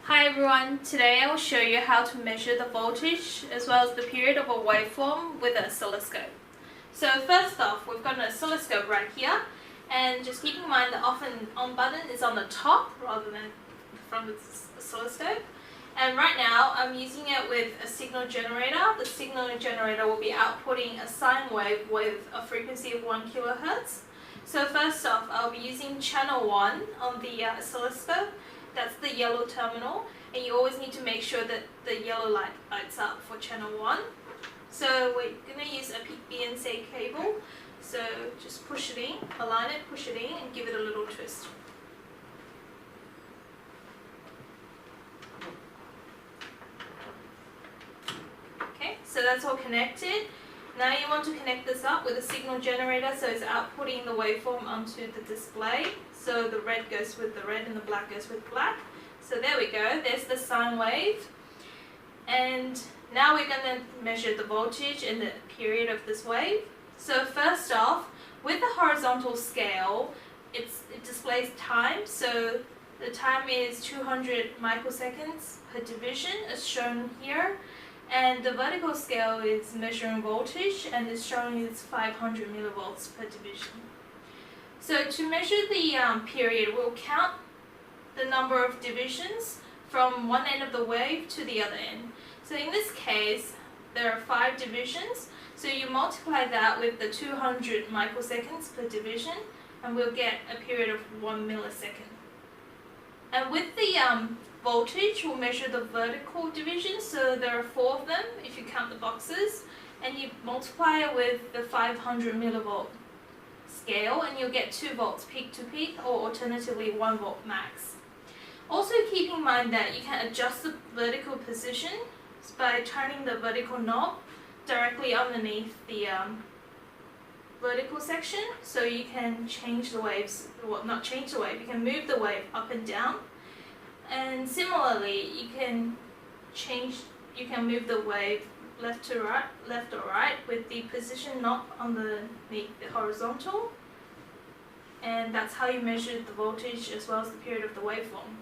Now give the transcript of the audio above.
Hi everyone, today I will show you how to measure the voltage as well as the period of a waveform with an oscilloscope. So first off, we've got an oscilloscope right here, and just keep in mind the off and on button is on the top rather than from the oscilloscope. And right now I'm using it with a signal generator. The signal generator will be outputting a sine wave with a frequency of 1 kilohertz. So first off, I'll be using channel 1 on the oscilloscope. That's the yellow terminal, and you always need to make sure that the yellow light lights up for channel 1. So we're going to use a BNC cable, so just push it in, align it, push it in, and give it a little twist. Okay, so that's all connected. Now you want to connect this up with a signal generator, so it's outputting the waveform onto the display. So the red goes with the red and the black goes with black. So there we go, there's the sine wave. And now we're going to measure the voltage and the period of this wave. So first off, with the horizontal scale, it displays time. So the time is 200 microseconds per division, as shown here. And the vertical scale is measuring voltage, and it's showing it's 500 millivolts per division. So to measure the period, we'll count the number of divisions from one end of the wave to the other end. So in this case, there are 5 divisions. So you multiply that with the 200 microseconds per division, and we'll get a period of 1 millisecond. And with the voltage, we'll measure the vertical division. So there are 4 of them if you count the boxes, and you multiply it with the 500 millivolt scale, and you'll get 2 volts peak to peak, or alternatively 1 volt max. Also keep in mind that you can adjust the vertical position by turning the vertical knob directly underneath the vertical section, so you can change the waves, well, not change the wave, you can move the wave up and down. And similarly, you can move the wave left or right with the position knob underneath the horizontal. And that's how you measure the voltage as well as the period of the waveform.